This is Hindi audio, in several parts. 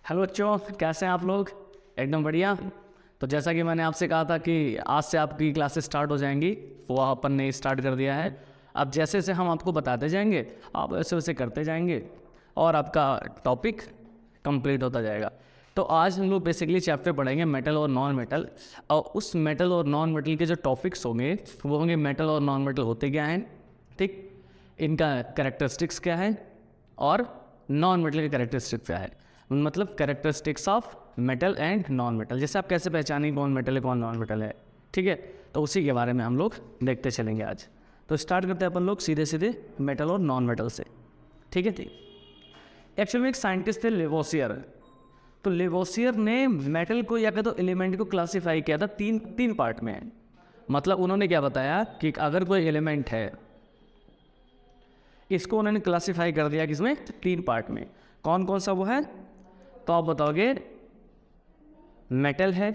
हेलो बच्चों, कैसे हैं आप लोग? एकदम बढ़िया। तो जैसा कि मैंने आपसे कहा था कि आज से आपकी क्लासेस स्टार्ट हो जाएंगी, वो अपन ने स्टार्ट कर दिया है। अब जैसे जैसे हम आपको बताते जाएंगे, आप वैसे वैसे करते जाएंगे और आपका टॉपिक कंप्लीट होता जाएगा। तो आज हम लोग बेसिकली चैप्टर पढ़ेंगे मेटल और नॉन मेटल, और उस मेटल और नॉन मेटल के जो टॉपिक्स होंगे वो होंगे मेटल और नॉन मेटल होते क्या हैं, ठीक, इनका कैरेक्टरिस्टिक्स क्या है, और नॉन मेटल के कैरेक्टरिस्टिक्स क्या है, मतलब characteristics of metal and non metal. जैसे आप कैसे पहचानेंगे कौन मेटल है कौन नॉन मेटल है, ठीक है। तो उसी के बारे में हम लोग देखते चलेंगे आज। तो स्टार्ट करते हैं अपन लोग सीधे सीधे मेटल और नॉन मेटल से, ठीक है। ठीक, एक्चुअली में एक साइंटिस्ट थे लेवोसियर। तो लेवोसियर ने मेटल को या तो एलिमेंट को क्लासीफाई किया था तीन पार्ट में। मतलब उन्होंने क्या बताया कि अगर कोई एलिमेंट है, इसको उन्होंने क्लासीफाई कर दिया किसमें, तीन पार्ट में। कौन कौन सा वो है? तो आप बताओगे मेटल है,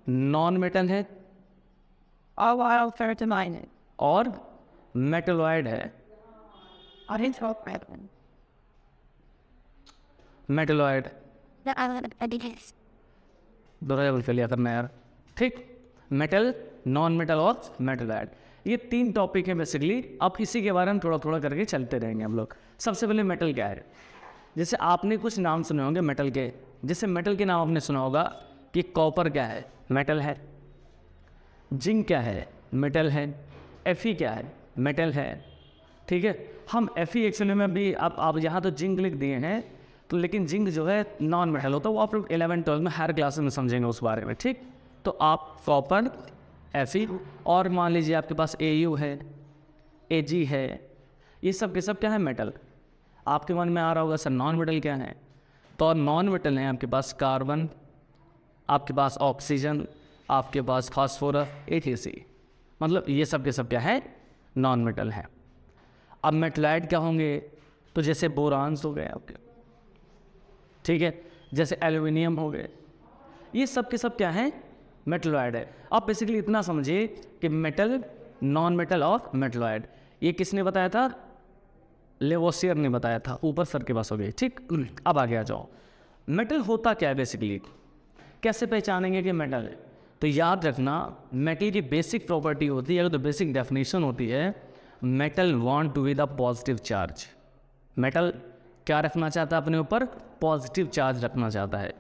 नॉन मेटल है, और मेटलॉइड है। मेटलॉइड दोनों लिया करना यार, ठीक। मेटल, नॉन मेटल और मेटलॉइड, ये तीन टॉपिक है बेसिकली। अब इसी के बारे में थोड़ा थोड़ा करके चलते रहेंगे हम लोग। सबसे पहले मेटल क्या है? जैसे आपने कुछ नाम सुने होंगे मेटल के। जैसे मेटल के नाम आपने सुना होगा कि कॉपर क्या है, मेटल है। जिंक क्या है, मेटल है। Fe क्या है, मेटल है, ठीक है। हम Fe एक्चुअली में भी आप यहाँ तो जिंक लिख दिए हैं, तो लेकिन जिंक जो है नॉन मेटल होता है, वो आप लोग 11-12 में हर क्लास में समझेंगे उस बारे में, ठीक। तो आप कॉपर, Fe, और मान लीजिए आपके पास Au है, Ag है, ये सब के सब क्या है, मेटल। आपके मन में आ रहा होगा सर नॉन मेटल क्या है? तो नॉन मेटल है आपके पास कार्बन, आपके पास ऑक्सीजन, आपके पास फास्फोरस, etc। मतलब ये सब के सब क्या है, नॉन मेटल है। अब मेटलॉइड क्या होंगे? तो जैसे बोरान्स हो गए आपके, ठीक है, जैसे एल्यूमिनियम हो गए, ये सब के सब क्या है, मेटलॉइड है। आप बेसिकली इतना समझिए कि मेटल, नॉन मेटल और मेटलॉइड, ये किसने बताया था? लेवोसियर ने बताया था। ऊपर सर के पास हो गई, ठीक। अब आगे आ जाओ, मेटल होता क्या है बेसिकली, कैसे पहचानेंगे कि मेटल है? तो याद रखना, मेटल की बेसिक प्रॉपर्टी होती है, तो बेसिक डेफिनेशन होती है, metal want to be the positive charge. Metal क्या रखना चाहता है अपने ऊपर? पॉजिटिव चार्ज रखना चाहता है।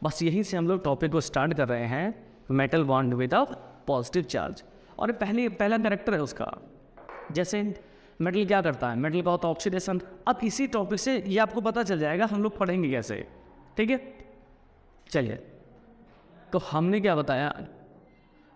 बस यहीं से हम लोग टॉपिक को स्टार्ट कर रहे हैं, metal want to be the positive charge. और पहला कैरेक्टर है उसका। जैसे मेटल क्या करता है, मेटल का होता है ऑक्सीडेशन। अब इसी टॉपिक से ये आपको पता चल जाएगा हम लोग पढ़ेंगे कैसे, ठीक है। चलिए, तो हमने क्या बताया,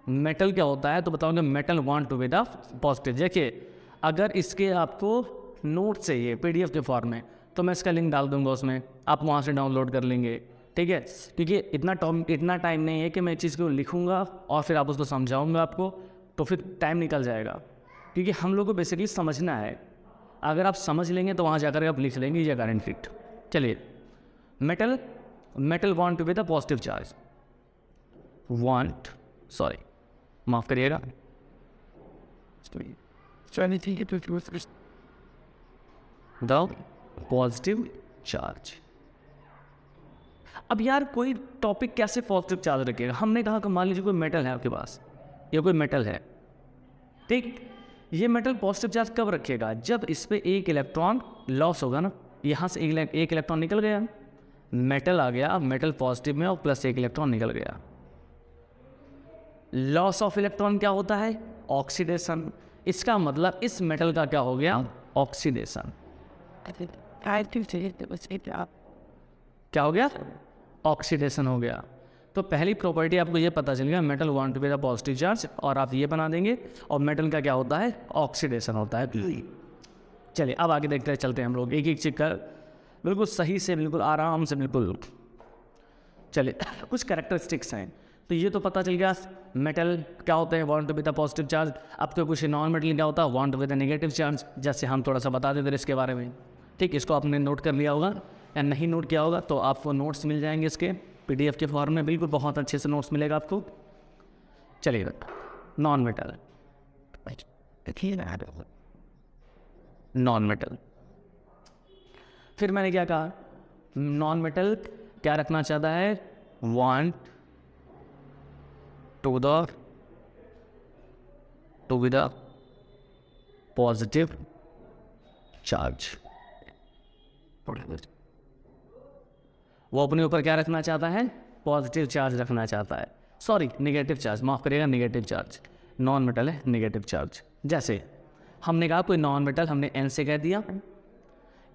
मेटल क्या होता है, तो बताओगे metal want to be the positive. देखिए, अगर इसके आपको नोट चाहिए PDF के फॉर्म में, तो मैं इसका लिंक डाल दूंगा उसमें, आप वहाँ से डाउनलोड कर लेंगे, ठीक है। क्योंकि इतना टाइम नहीं है कि मैं चीज़ को लिखूँगा और फिर आप उसको समझाऊँगा आपको, तो फिर टाइम निकल जाएगा। क्योंकि हम लोग को बेसिकली समझना है। अगर आप समझ लेंगे तो वहाँ जाकर आप लिख लेंगे ये गारंटीड। चलिए, metal want to be the positive charge, माफ़ करिएगा, द पॉजिटिव चार्ज। अब यार कोई टॉपिक कैसे पॉजिटिव चार्ज रखेगा? हमने कहा कि मान लीजिए कोई मेटल है आपके पास, या कोई मेटल है, ठीक। ये मेटल पॉजिटिव चार्ज कब रखेगा? जब इस पर एक इलेक्ट्रॉन लॉस होगा ना, यहाँ से एक इलेक्ट्रॉन निकल गया, मेटल आ गया, मेटल पॉजिटिव में और प्लस एक इलेक्ट्रॉन निकल गया। लॉस ऑफ इलेक्ट्रॉन क्या होता है? ऑक्सीडेशन। इसका मतलब इस मेटल का क्या हो गया? ऑक्सीडेशन। क्या हो गया? ऑक्सीडेशन हो गया। तो पहली प्रॉपर्टी आपको ये पता चल गया, metal want to be the positive charge, और आप ये बना देंगे। और मेटल का क्या होता है? ऑक्सीडेशन होता है। चलिए, अब आगे देखते हैं, चलते हैं हम लोग एक एक चीज कर, बिल्कुल सही से, बिल्कुल आराम से, बिल्कुल। चलिए, कुछ कैरेक्टरिस्टिक्स हैं। तो ये तो पता चल गया, मेटल क्या होता है, want to be the positive charge. अब तो कुछ नॉन मेटल क्या होता है, want to be the negative charge. जैसे हम थोड़ा सा बता देते हैं इसके बारे में, ठीक। इसको आपने नोट कर लिया होगा, या नहीं नोट किया होगा तो आपको नोट्स मिल जाएंगे इसके PDF के फॉर्म में, बिल्कुल बहुत अच्छे से नोट्स मिलेगा आपको। चलिए, नॉन मेटल, नॉन मेटल। फिर मैंने क्या कहा नॉन मेटल क्या रखना चाहता है, want to be the positive charge. वो अपने ऊपर क्या रखना चाहता है, पॉजिटिव चार्ज रखना चाहता है, सॉरी नेगेटिव चार्ज, माफ करिएगा, नेगेटिव चार्ज। नॉन मेटल है नेगेटिव चार्ज। जैसे हमने कहा कोई नॉन मेटल, हमने एन से कह दिया,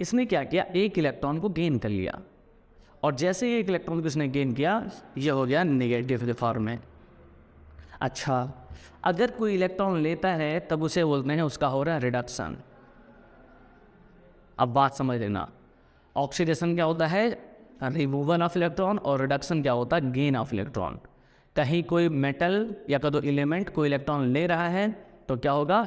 इसने क्या किया, एक इलेक्ट्रॉन को गेन कर लिया, और जैसे ही एक इलेक्ट्रॉन को इसने गेन किया, ये हो गया नेगेटिव के फॉर्म में। अच्छा, अगर कोई इलेक्ट्रॉन लेता है तब उसे बोलते हैं उसका हो रहा है रिडक्शन। अब बात समझ लेना, ऑक्सीडेशन क्या होता है, रिमूवल ऑफ इलेक्ट्रॉन, और रिडक्शन क्या होता है, गेन ऑफ इलेक्ट्रॉन। कहीं कोई मेटल या कोई एलिमेंट कोई इलेक्ट्रॉन ले रहा है तो क्या होगा,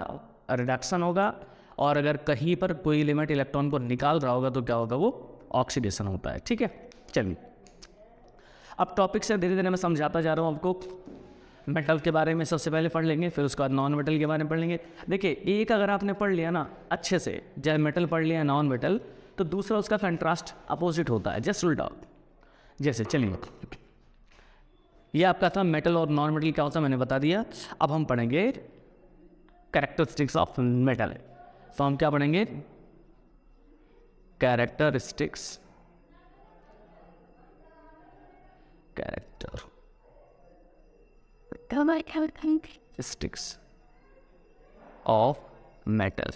रिडक्शन होगा, और अगर कहीं पर कोई एलिमेंट इलेक्ट्रॉन को निकाल रहा होगा तो क्या होगा, वो ऑक्सीडेशन होता है। ठीक है, चलिए अब टॉपिक से धीरे धीरे मैं समझाता जा रहा हूँ आपको। मेटल के बारे में सबसे पहले पढ़ लेंगे, फिर उसके बाद नॉन मेटल के बारे में पढ़ लेंगे। देखिए, एक अगर आपने पढ़ लिया ना अच्छे से, चाहे मेटल पढ़ लिया नॉन मेटल, तो दूसरा उसका कंट्रास्ट अपोजिट होता है, जस्ट उल्टा। जैसे चलिए, ये आपका था मेटल और नॉन मेटल क्या होता है, मैंने बता दिया। अब हम पढ़ेंगे कैरेक्टरिस्टिक्स ऑफ मेटल। तो हम क्या पढ़ेंगे, कैरेक्टरिस्टिक्स ऑफ मेटल।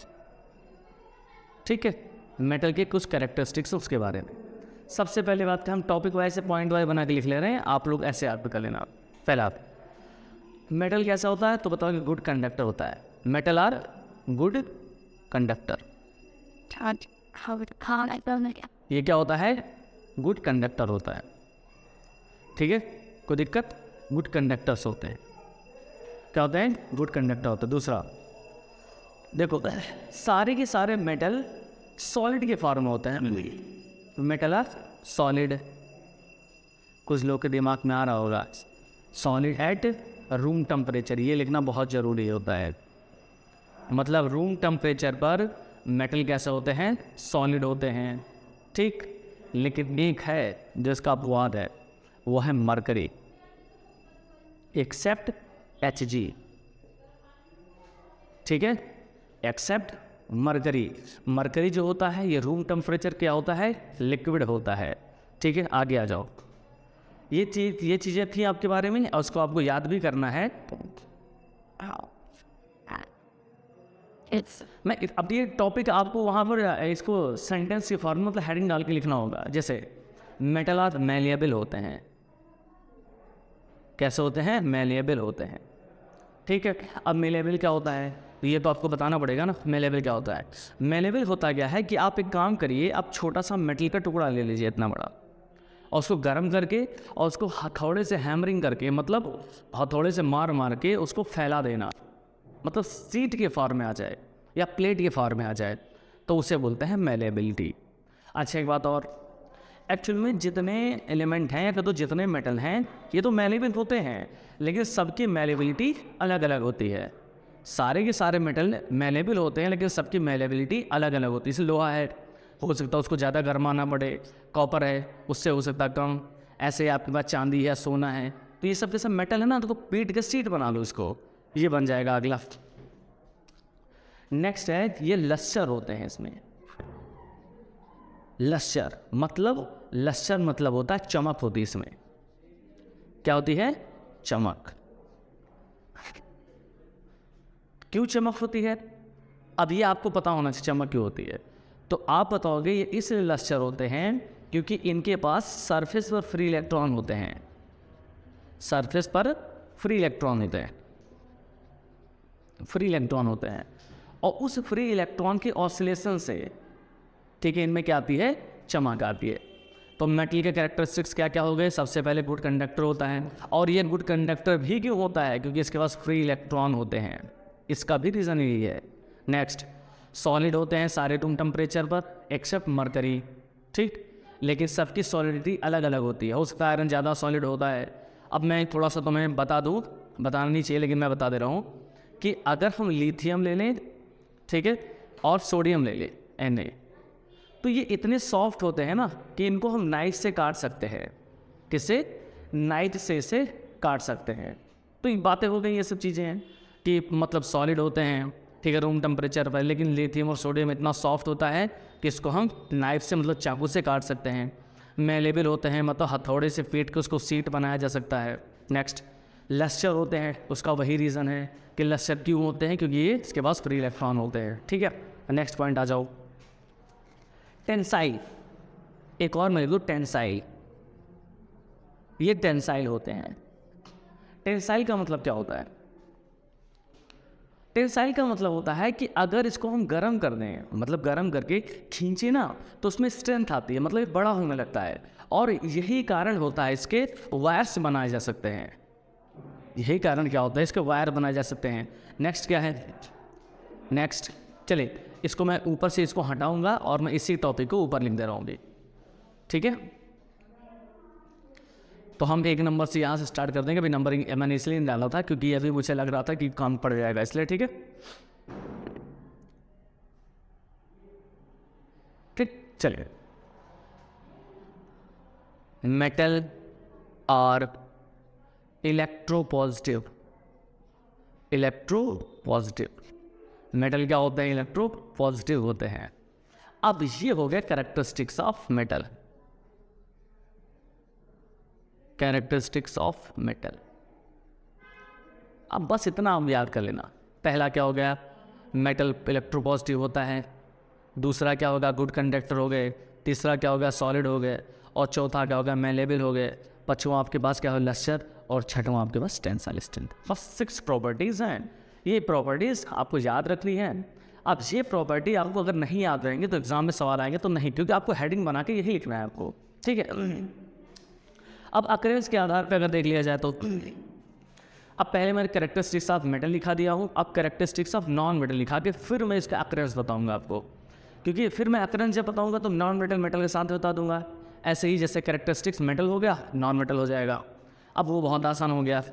ठीक है, मेटल के कुछ कैरेक्टरिस्टिक्स उसके बारे में। सबसे पहले बात है, हम टॉपिक वाइज से पॉइंट वाइज बना के लिख ले रहे हैं, आप लोग ऐसे याद कर लेना। पहला, मेटल कैसा होता है, तो बताओ कि गुड कंडक्टर होता है। Metal are good conductor. ये क्या होता है, गुड कंडक्टर होता है। ठीक है, कोई दिक्कत, गुड कंडक्टर्स होते हैं। क्या होते हैं, गुड कंडक्टर होते हैं। दूसरा देखो, सारे के सारे मेटल सॉलिड के फॉर्म में होते हैं। Metal are solid. कुछ लोग के दिमाग में आ रहा होगा सॉलिड एट रूम टेम्परेचर, ये लिखना बहुत ज़रूरी होता है। मतलब रूम टेम्परेचर पर मेटल कैसे होते हैं, सॉलिड होते हैं। ठीक, लेकिन एक है जिसका अपवाद है, वो है मरकरी, एक्सेप्ट Hg। ठीक है, एक्सेप्ट मरकरी। मरकरी जो होता है ये रूम टेम्परेचर क्या होता है, लिक्विड होता है। ठीक है, आगे आ जाओ। ये चीज़ें थी आपके बारे में, और उसको आपको याद भी करना है। मैं अब ये टॉपिक आपको वहाँ पर इसको सेंटेंस के फॉर्म में मतलब हेडिंग डाल के लिखना होगा। जैसे मेटल आर मैलिएबल होते हैं। कैसे होते हैं, मैलिएबल होते हैं। ठीक है, अब मैलिएबल क्या होता है, तो ये तो आपको बताना पड़ेगा ना। मैलिएबल क्या होता है, मैलिएबल होता क्या है कि आप एक काम करिए, आप छोटा सा मेटल का टुकड़ा ले लीजिए इतना बड़ा, और उसको गर्म करके और उसको हथौड़े से हैमरिंग करके, मतलब हथौड़े से मार मार के उसको फैला देना, मतलब सीट के फॉर्म में आ जाए या प्लेट के फॉर्म में आ जाए, तो उसे बोलते हैं मैलिएबिलिटी। अच्छा, एक बात और, एक्चुअल में जितने एलिमेंट हैं या तो जितने मेटल हैं ये तो मैलिएबल होते हैं, लेकिन सबकी मैलिएबिलिटी अलग अलग होती है। सारे के सारे मेटल मैलिएबल होते हैं, लेकिन सबकी मैलिएबिलिटी अलग अलग होती है। जैसे लोहा है, हो सकता है उसको ज़्यादा गर्माना पड़े, कॉपर है उससे हो सकता कम, ऐसे आपके पास चांदी है, सोना है, तो ये सब के सब मेटल है ना, तो पीट के सीट बना लो इसको, ये बन जाएगा अगला। नेक्स्ट है, ये लस्टर होते हैं इसमें। लस्टर मतलब होता है चमक होती है इसमें। क्या होती है, चमक। क्यों चमक होती है, अब ये आपको पता होना चाहिए चमक क्यों होती है। तो आप बताओगे ये इसलिए लस्टर होते हैं क्योंकि इनके पास सरफेस पर फ्री इलेक्ट्रॉन होते हैं। सरफेस पर फ्री इलेक्ट्रॉन होते हैं, और उस फ्री इलेक्ट्रॉन के ऑसिलेशन से, ठीक है, इनमें क्या आती है, चमक आती है। तो मेटल के कैरेक्टरिस्टिक्स क्या क्या हो गए, सबसे पहले गुड कंडक्टर होता है, और ये गुड कंडक्टर भी क्यों होता है, क्योंकि इसके पास फ्री इलेक्ट्रॉन होते हैं, इसका भी रीज़न यही है। नेक्स्ट, सॉलिड होते हैं सारे रूम टेम्परेचर पर एक्सेप्ट मरकरी। ठीक, लेकिन सबकी सॉलिडिटी अलग अलग होती है। उसका आयरन ज़्यादा सॉलिड होता है। अब मैं थोड़ा सा तुम्हें बता दूँ, बताना नहीं चाहिए लेकिन मैं बता दे रहा हूँ कि अगर हम लिथियम ले लें, ठीक है, और सोडियम ले लें Na, तो ये इतने सॉफ्ट होते हैं ना कि इनको हम नाइफ से काट सकते हैं। किससे? नाइफ से इसे काट सकते हैं। तो ये बातें हो गई, ये सब चीज़ें हैं कि मतलब सॉलिड होते हैं, ठीक है, रूम टेम्परेचर पर, लेकिन लिथियम और सोडियम इतना सॉफ्ट होता है कि इसको हम नाइफ से मतलब चाकू से काट सकते हैं। मेलेबल होते हैं, मतलब हथौड़े से पीट के उसको सीट बनाया जा सकता है। नेक्स्ट, लस्टर होते हैं, उसका वही रीज़न है कि लस्टर क्यों होते हैं, क्योंकि ये इसके पास फ्री इलेक्ट्रॉन होते हैं। ठीक है, नेक्स्ट पॉइंट आ जाओ, टेंसाइल। एक और मैं लिख दूँ टेंसाइल, ये टेंसाइल होते हैं। टेंसाइल का मतलब क्या होता है? टेंसाइल का मतलब होता है कि अगर इसको हम गर्म कर दें, मतलब गर्म करके खींचे ना, तो उसमें स्ट्रेंथ आती है, मतलब ये बड़ा होने लगता है, और यही कारण होता है इसके वायर्स बनाए जा सकते हैं। यही कारण क्या होता है, इसके वायर बनाए जा सकते हैं। नेक्स्ट क्या है? नेक्स्ट चलिए इसको मैं ऊपर से इसको हटाऊंगा और मैं इसी टॉपिक को ऊपर लिख दे रहा हूँ अभी, ठीक है। तो हम एक नंबर से यहाँ से स्टार्ट कर देंगे। अभी नंबरिंग मैंने इसलिए नहीं डाला था क्योंकि अभी मुझे लग रहा था कि काम पड़ जाएगा, इसलिए। ठीक है, ठीक, चलिए। मेटल और इलेक्ट्रो पॉजिटिव। मेटल क्या होते हैं? इलेक्ट्रो पॉजिटिव होते हैं। अब ये हो गया characteristics of metal. Characteristics of metal, अब बस इतना हम याद कर लेना। पहला क्या हो गया? मेटल इलेक्ट्रो पॉजिटिव होता है। दूसरा क्या होगा? गुड कंडक्टर हो गए। तीसरा क्या होगा? सॉलिड हो गए। और चौथा क्या होगा? मेलेबल हो गए। पांचवा आपके पास क्या हो? लस्टर। और छठवां आपके पास टेंसाइल स्ट्रेंथ। बस 6 प्रॉपर्टीज़ हैं। ये प्रॉपर्टीज़ आपको याद रखनी है। अब ये प्रॉपर्टी आपको अगर नहीं याद रहेंगे तो एग्जाम में सवाल आएंगे तो नहीं, क्योंकि आपको हेडिंग बना के यही लिखना है आपको, ठीक है। अब अकरेंस के आधार पर अगर देख लिया जाए तो अब पहले मैंने कैरेक्टरिस्टिक्स ऑफ मेटल लिखा दिया हूँ, अब कैरेक्टरिस्टिक्स ऑफ नॉन मेटल लिखा के फिर मैं इसका अकरेंस बताऊँगा आपको, क्योंकि फिर मैं अकरेंस जब बताऊँगा तो नॉन मेटल मेटल के साथ बता दूंगा। ऐसे ही जैसे कैरेक्टरिस्टिक्स मेटल हो गया, नॉन मेटल हो जाएगा। अब वो बहुत आसान हो गया,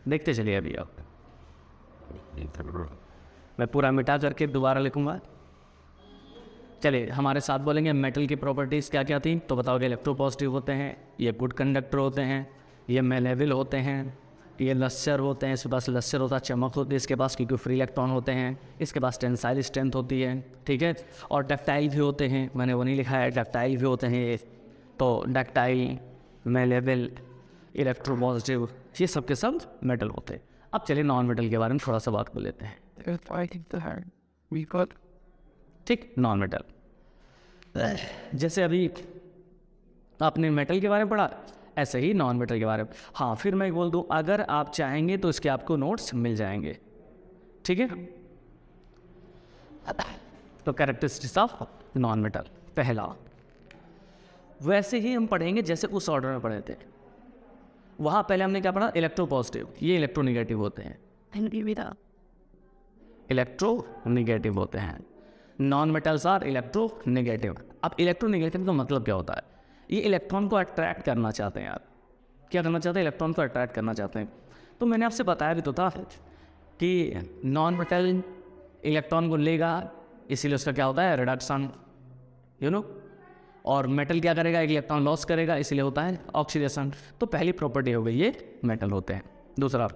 देखते चलिए। अभी अब मैं पूरा मिटा करके दोबारा लिखूँगा। चलिए हमारे साथ बोलेंगे मेटल की प्रॉपर्टीज़ क्या क्या थी, तो बताओगे इलेक्ट्रो पॉजिटिव होते हैं, ये गुड कंडक्टर होते हैं, ये मेलेबल होते हैं, ये लस्टर होते हैं, इसके पास लस्टर होता है, चमक होती है इसके पास क्योंकि फ्री इलेक्ट्रॉन होते हैं, इसके पास टेंसाइल स्ट्रेंथ होती है, ठीक है। और डक्टाइल भी होते हैं, मैंने वो नहीं लिखा है, डक्टाइल भी होते हैं ये। तो डक्टाइल, मेलेबल, इलेक्ट्रो पॉजिटिव, ये सब के सब मेटल होते हैं। अब चलिए नॉन मेटल के बारे में थोड़ा सा बात कर लेते हैं। ठीक, नॉन मेटल, जैसे अभी आपने मेटल के बारे में पढ़ा, ऐसे ही नॉन मेटल के बारे में। हाँ, फिर मैं बोल दूँ, अगर आप चाहेंगे तो इसके आपको नोट्स मिल जाएंगे, ठीक है। तो कैरेक्टरिस्टिक्स ऑफ नॉन मेटल, पहला वैसे ही हम पढ़ेंगे जैसे उस ऑर्डर में पढ़े थे। वहाँ पहले हमने क्या पढ़ा? इलेक्ट्रो पॉजिटिव, ये इलेक्ट्रो निगेटिव होते हैं। इलेक्ट्रो निगेटिव होते हैं। Non metals are electronegative. अब इलेक्ट्रो निगेटिव का मतलब क्या होता है? ये इलेक्ट्रॉन को अट्रैक्ट करना चाहते हैं यार। क्या करना चाहते हैं? इलेक्ट्रॉन को अट्रैक्ट करना चाहते हैं। तो मैंने आपसे बताया भी तो था कि नॉन मेटल इलेक्ट्रॉन को लेगा, इसीलिए उसका क्या होता है? Reduction, you know. और मेटल क्या करेगा? इलेक्ट्रॉन लॉस करेगा, इसीलिए होता है ऑक्सीडेशन। तो पहली प्रॉपर्टी हो गई, ये मेटल होते हैं। दूसरा,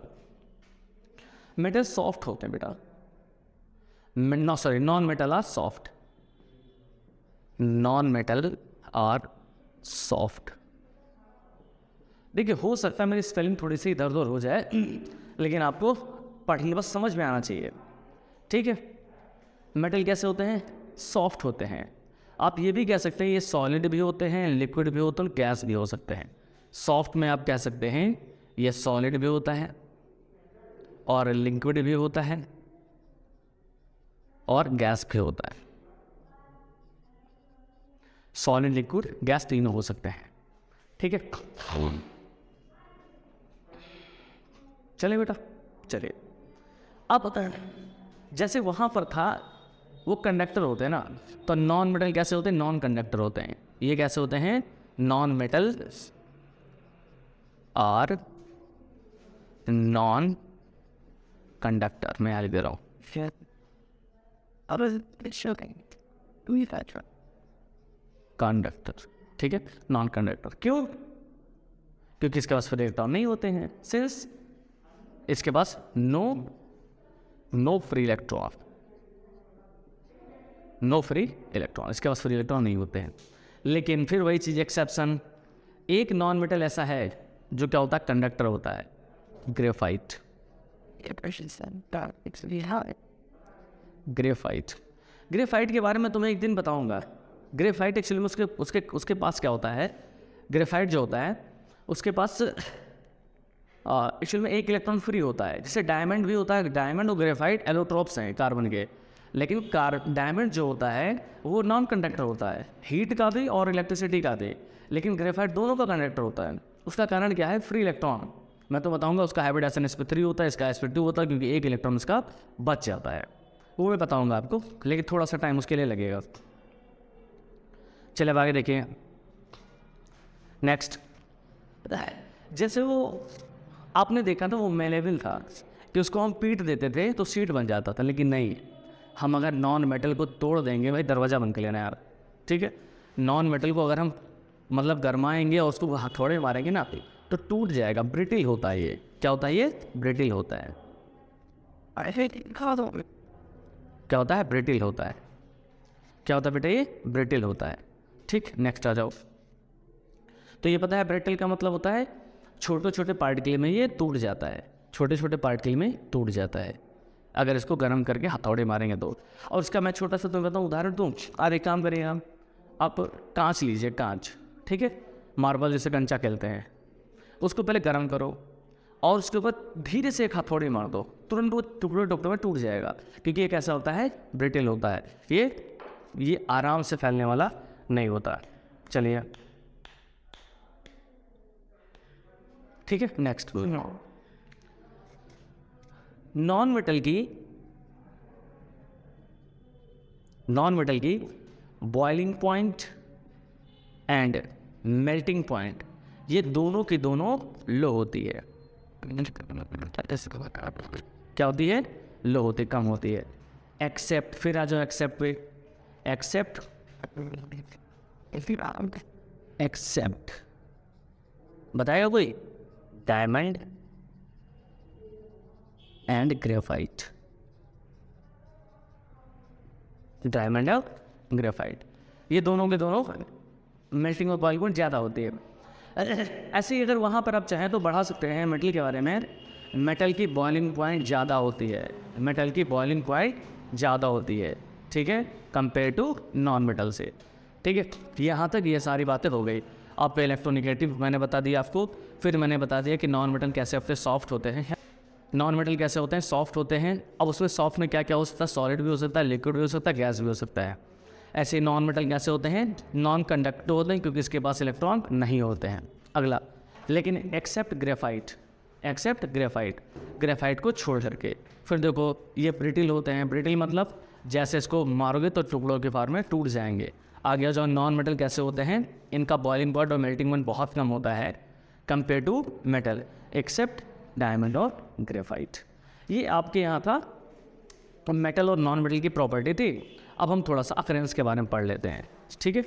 मेटल सॉफ्ट होते हैं बेटा। Non metal are soft. Non metal are soft. देखिए, हो सकता है मेरी स्पेलिंग थोड़ी सी इधर उधर हो जाए, लेकिन आपको पढ़ने बस समझ में आना चाहिए, ठीक है। मेटल कैसे होते हैं? सॉफ्ट होते हैं। आप ये भी कह सकते हैं ये सॉलिड भी होते हैं, लिक्विड भी होते हैं, गैस भी हो सकते हैं। सॉफ्ट में आप कह सकते हैं ये सॉलिड भी होता है और लिक्विड भी होता है और गैस भी होता है। सॉलिड, लिक्विड, गैस तीनों हो सकते हैं, ठीक है। चलिए बेटा, चलिए। अब पता है जैसे वहाँ पर था वो कंडक्टर होते हैं ना, तो नॉन मेटल कैसे होते हैं? नॉन कंडक्टर होते हैं। ये कैसे होते हैं? नॉन मेटल और नॉन कंडक्टर। मैं यहाँ लिख दे रहा हूँ। कंडक्टर, ठीक है, नॉन कंडक्टर। क्यों? क्योंकि इसके पास फ्री इलेक्ट्रॉन नहीं होते हैं, सिंस इसके पास no free electron, no free electron, इसके पास फ्री इलेक्ट्रॉन नहीं होते हैं। लेकिन फिर वही चीज़ एक्सेप्शन, एक नॉन मेटल ऐसा है जो क्या होता है, कंडक्टर होता है, ग्रेफाइट। ग्रेफाइट के बारे में तुम्हें एक दिन बताऊंगा। ग्रेफाइट एक्चुअली में उसके पास क्या होता है, ग्रेफाइट जो होता है उसके पास एक्चुअली में एक इलेक्ट्रॉन फ्री होता है। जैसे डायमंड भी होता है, डायमंड और ग्रेफाइट एलोट्रोप्स हैं कार्बन के, लेकिन डायमंड जो होता है वो नॉन कंडक्टर होता है, हीट का भी और इलेक्ट्रिसिटी का भी, लेकिन ग्रेफाइट दोनों का कंडक्टर होता है। उसका कारण क्या है, फ्री इलेक्ट्रॉन। मैं तो बताऊंगा उसका हाइब्रिडाइजेशन sp3 होता है, इसका sp2 होता है, क्योंकि एक इलेक्ट्रॉन इसका बच जाता है, वो मैं बताऊंगा आपको, लेकिन थोड़ा सा टाइम उसके लिए लगेगा। चले अब आगे देखिए। नेक्स्ट, जैसे वो आपने देखा था वो मेलेबल था कि उसको हम पीट देते थे तो सीट बन जाता था, लेकिन नहीं, हम अगर नॉन मेटल को तोड़ देंगे, भाई दरवाज़ा बन के लेना यार, ठीक है, नॉन मेटल को अगर हम मतलब गरमाएंगे और उसको हथौड़े मारेंगे ना तो टूट जाएगा, ब्रिटिल होता है ये। क्या होता है ये? ब्रिटिल होता है। क्या होता है? ब्रिटिल होता है। क्या होता है बेटा? ये ब्रिटिल होता है। ठीक, नेक्स्ट आ जाओ। तो ये पता है ब्रिटिल का मतलब होता है छोटे छोटे पार्टिकल में ये टूट जाता है, छोटे छोटे पार्टिकल में टूट जाता है अगर इसको गर्म करके हथौड़े मारेंगे तो। और इसका मैं छोटा सा तुम्हें बताऊँ, उदाहरण दूँ। आप एक काम करिए, आप कांच लीजिए, कांच, ठीक है, मार्बल जैसे कंचा खेलते हैं, उसको पहले गर्म करो और उसके ऊपर धीरे से एक हथौड़ी मार दो, तुरंत वो टुकड़े टुकड़े में टूट जाएगा, क्योंकि ये कैसा होता है? ब्रिटिल होता है। ये आराम से फैलने वाला नहीं होता। चलिए ठीक है, नेक्स्ट। नॉन मेटल की boiling point and melting point, ये दोनों की दोनों लो होती है। क्या होती है? लो होती, कम होती है। एक्सेप्ट, फिर आ जाओ एक्सेप्ट पे। एक्सेप्ट बताएगा कोई? डायमंड एंड ग्रेफाइट, डायमंड और ग्रेफाइट, ये दोनों के दोनों मेल्टिंग और बॉइलिंग पॉइंट ज़्यादा होती है। ऐसे ही अगर वहाँ पर आप चाहें तो बढ़ा सकते हैं मेटल के बारे में। मेटल की बॉइलिंग पॉइंट ज़्यादा होती है, मेटल की बॉइलिंग पॉइंट ज़्यादा होती है, ठीक है, कंपेयर टू नॉन मेटल से। ठीक है, यहाँ तक ये सारी बातें हो गई। आप इलेक्ट्रोनेगेटिव मैंने बता दिया आपको, फिर मैंने बता दिया कि नॉन मेटल कैसे होते हैं, सॉफ्ट होते हैं। नॉन मेटल कैसे होते हैं? सॉफ्ट होते हैं। अब उसमें सॉफ्ट में क्या क्या हो सकता है? सॉलिड भी हो सकता है, लिक्विड भी हो सकता है, गैस भी हो सकता है। ऐसे नॉन मेटल कैसे होते हैं? नॉन कंडक्टर होते हैं, क्योंकि इसके पास इलेक्ट्रॉन नहीं होते हैं। अगला, लेकिन एक्सेप्ट ग्रेफाइट को छोड़ करके। फिर देखो ये ब्रिटिल होते हैं। ब्रिटिल मतलब जैसे इसको मारोगे तो टुकड़ों के फॉर्म में टूट जाएंगे। आगे जो नॉन मेटल कैसे होते हैं? इनका बॉइलिंग पॉइंट और मेल्टिंग पॉइंट बहुत कम होता है compare to metal, except diamond और ग्रेफाइट। ये आपके यहाँ था मेटल और नॉन मेटल की प्रॉपर्टी थी। अब हम थोड़ा सा अकरेंस के बारे में पढ़ लेते हैं, ठीक है।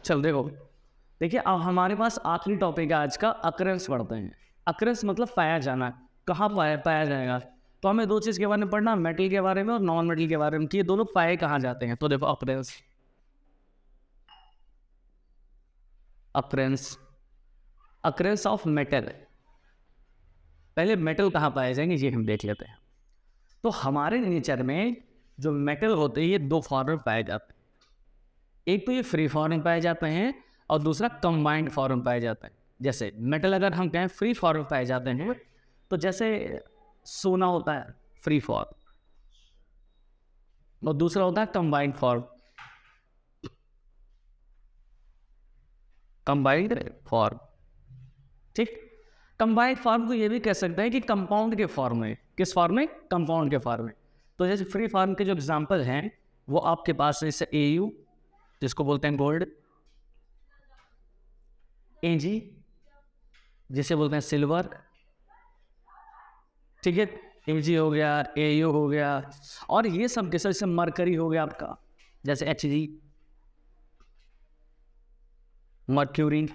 चल देखिए अब हमारे पास आखिरी टॉपिक है आज का, अकरेंस पढ़ते हैं। अकरेंस मतलब पाया जाना, कहाँ पाया जाएगा। तो हमें दो चीज़ के बारे में पढ़ना, मेटल के बारे में और नॉन मेटल के बारे में, कि ये दोनों पाए कहाँ जाते हैं। तो देखो अकरेंस ऑफ मेटल। पहले मेटल कहाँ पाए जाएंगे ये हम देख लेते हैं। तो हमारे नेचर में जो मेटल होते हैं ये दो फॉर्म में पाए जाते हैं। एक तो ये फ्री फॉर्म में पाए जाते हैं और दूसरा कंबाइंड फॉर्म में पाए जाते हैं। जैसे मेटल अगर हम कहें फ्री फॉर्म में पाए जाते हैं, तो जैसे सोना होता है फ्री फॉर्म, और दूसरा होता है कंबाइंड फॉर्म। ठीक, कंबाइंड फॉर्म को ये भी कह सकते हैं कि कंपाउंड के फॉर्म में। किस फॉर्म में? कंपाउंड के फॉर्म में। तो जैसे फ्री फॉर्म के जो एग्जांपल हैं वो आपके पास है, जैसे Au जिसको बोलते हैं गोल्ड, Ag जिसे बोलते हैं सिल्वर, ठीक है, Ag हो गया, Au हो गया, और ये सब जैसे मरकरी हो गया आपका, जैसे Hg, मर्क्यूरी,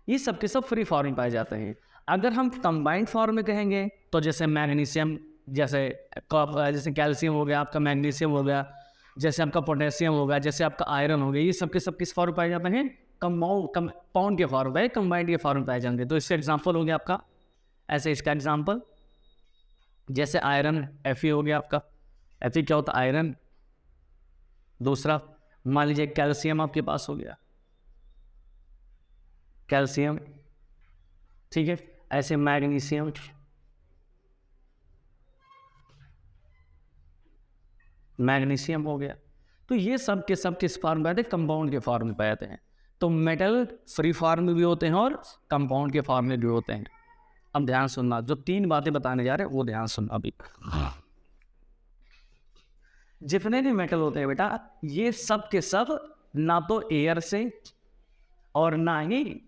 ये सब के सब फ्री फॉर्म में पाए जाते हैं। अगर हम कंबाइंड फॉर्म में कहेंगे तो जैसे मैग्नीशियम, जैसे कैल्शियम हो गया, आपका मैग्नीशियम हो गया, जैसे आपका पोटेशियम होगा, जैसे आपका आयरन हो गया, ये सब के सब किस फॉर्म में पाए जाते हैं? कंपाउंड के फॉर्म में, कंबाइंड के फॉर्म में पाए जाएंगे। तो इससे एग्जाम्पल हो गया आपका, ऐसे इसका एग्जाम्पल जैसे आयरन Fe हो गया आपका, Fe क्या होता है? आयरन। दूसरा मान लीजिए कैल्शियम आपके पास हो गया, कैल्शियम, ठीक है। ऐसे मैग्नीशियम, मैग्नीशियम हो गया। तो ये सब के सब किस फॉर्म में आते हैं? कंपाउंड के फॉर्म में पाए जाते हैं। तो मेटल फ्री फॉर्म में भी होते हैं और कंपाउंड के फॉर्म में भी होते हैं। अब ध्यान सुनना, जो 3 बातें बताने जा रहे हैं वो ध्यान सुनना अभी। जितने भी मेटल होते हैं बेटा, ये सब के सब ना तो एयर से और ना ही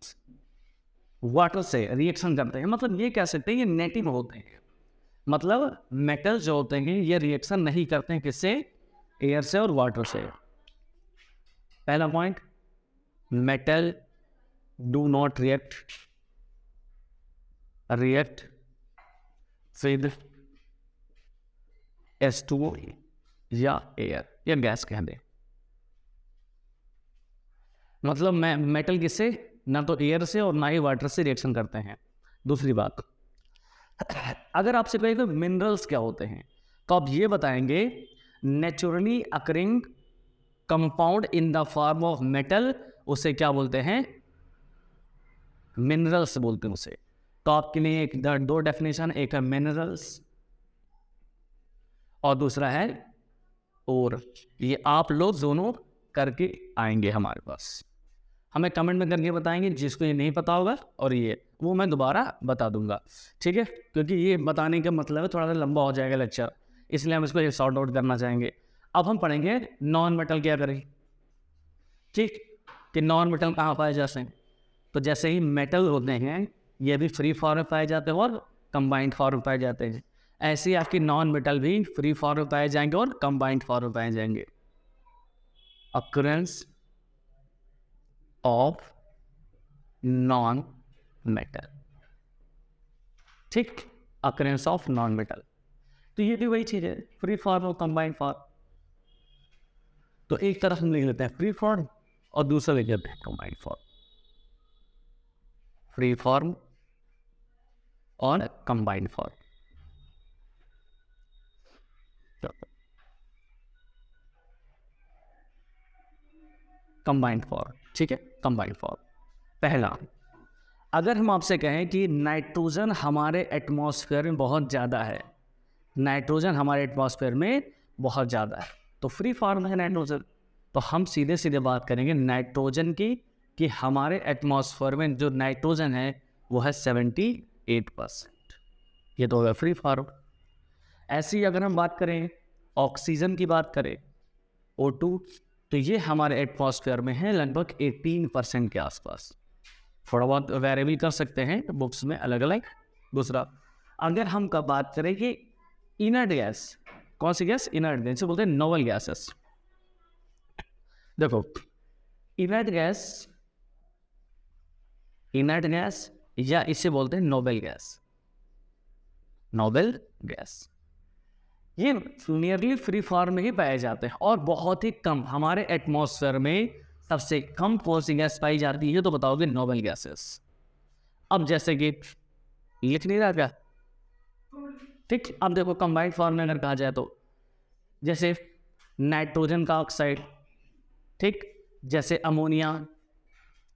वाटर से रिएक्शन करते हैं। मतलब ये कह सकते हैं ये नेटिव होते हैं। मतलब मेटल जो होते हैं ये रिएक्शन नहीं करते हैं किससे? एयर से और वाटर से। पहला point, metal do not react with H2O या एयर या गैस कह दें। मतलब मेटल किससे? ना तो एयर से और ना ही वाटर से रिएक्शन करते हैं। दूसरी बात, अगर आपसे कहे तो मिनरल्स क्या होते हैं, तो आप ये बताएंगे naturally occurring compound in the form of metal, उसे क्या बोलते हैं? मिनरल्स बोलते हैं उसे। तो आपके लिए एक 2 डेफिनेशन, एक है मिनरल्स और दूसरा है और। ये आप लोग दोनों करके आएंगे हमारे पास, हमें कमेंट में करके बताएंगे। जिसको ये नहीं पता होगा और ये वो मैं दोबारा बता दूंगा, ठीक है। क्योंकि ये बताने का मतलब है थोड़ा सा लंबा हो जाएगा लेक्चर, इसलिए हम इसको सॉर्ट आउट करना चाहेंगे। अब हम पढ़ेंगे नॉन मेटल क्या करें, ठीक, कि नॉन मेटल कहाँ पाए जाते हैं। तो जैसे ही मेटल होते हैं ये भी फ्री फॉर्म में पाए जाते हैं और कंबाइंड फॉर्म में पाए जाते हैं, ऐसे ही आपकी नॉन मेटल भी फ्री फॉर्म में पाए जाएंगे और कंबाइंड फॉर्म में पाए जाएंगे। occurrence of नॉन मेटल, ठीक, occurrence of नॉन मेटल। तो ये भी वही चीज़ है, फ्री फॉर्म और कंबाइंड फॉर्म। तो एक तरफ हम लिख लेते हैं फ्री फॉर्म और दूसरा लिख लेते हैं कंबाइंड फॉर्म। फ्री फॉर्म और कंबाइंड फॉर्म। कंबाइंड फॉर्म, ठीक है। कंबाइंड फॉर्म, पहला, अगर हम आपसे कहें कि नाइट्रोजन हमारे एटमॉस्फेयर में बहुत ज़्यादा है, नाइट्रोजन हमारे एटमॉस्फेयर में बहुत ज़्यादा है, तो फ्री फॉर्म है नाइट्रोजन। तो हम सीधे सीधे बात करेंगे नाइट्रोजन की कि हमारे एटमॉस्फेयर में जो नाइट्रोजन है वो है 78%। ये तो होगा फ्री फॉर्म। ऐसी अगर हम बात करें ऑक्सीजन की बात करें O2, तो ये हमारे एटमॉस्फेयर में है लगभग 18% के आसपास। थोड़ा बहुत वेरिएबल कर सकते हैं बुक्स में अलग अलग। दूसरा, अगर हम का बात करें कि इनर्ट गैस, कौन सी गैस? इनर्ट गैस, बोलते हैं नोबल गैसेस। देखो इनर्ट गैस या इसे बोलते हैं नोबल गैस, नोबल गैस। ये नियरली फ्री फॉर्म में ही पाए जाते हैं और बहुत ही कम, हमारे एटमॉस्फेयर में सबसे कम कौन सी गैस पाई जाती है तो बताओगे नोबल गैसेस। अब जैसे कि लिख नहीं रहा क्या, ठीक। अब देखो कंबाइंड फॉर्म में अगर कहा जाए तो जैसे नाइट्रोजन का ऑक्साइड, ठीक, जैसे अमोनिया,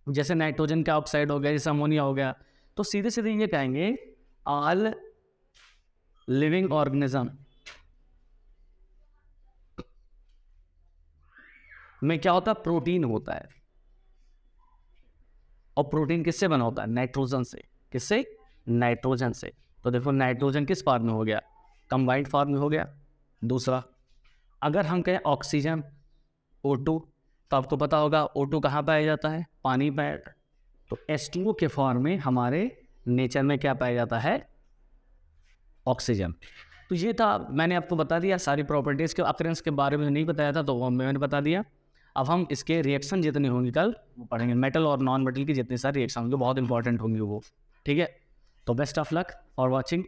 जैसे नाइट्रोजन का ऑक्साइड हो गया, जैसे अमोनिया हो गया, तो सीधे सीधे ये कहेंगे ऑल लिविंग ऑर्गेनिज्म में क्या होता है? प्रोटीन होता है। और प्रोटीन किससे बना होता है? नाइट्रोजन से। किससे? नाइट्रोजन से। तो देखो नाइट्रोजन किस फॉर्म में हो गया? कंबाइंड फॉर्म में हो गया। दूसरा, अगर हम कहें ऑक्सीजन O2, तो आपको पता होगा O2 कहाँ पाया जाता है? पानी पाया जाता है। तो H2O के फॉर्म में हमारे नेचर में क्या पाया जाता है? ऑक्सीजन। तो ये था, मैंने आपको बता दिया सारी प्रॉपर्टीज़ के, अकरेंस के बारे में नहीं बताया था तो वो मैंने बता दिया। अब हम इसके रिएक्शन जितने होंगे कल वो पढ़ेंगे, मेटल और नॉन मेटल की जितने सारे रिएक्शन होंगे बहुत इंपॉर्टेंट होंगे वो, ठीक है। तो best of luck for watching.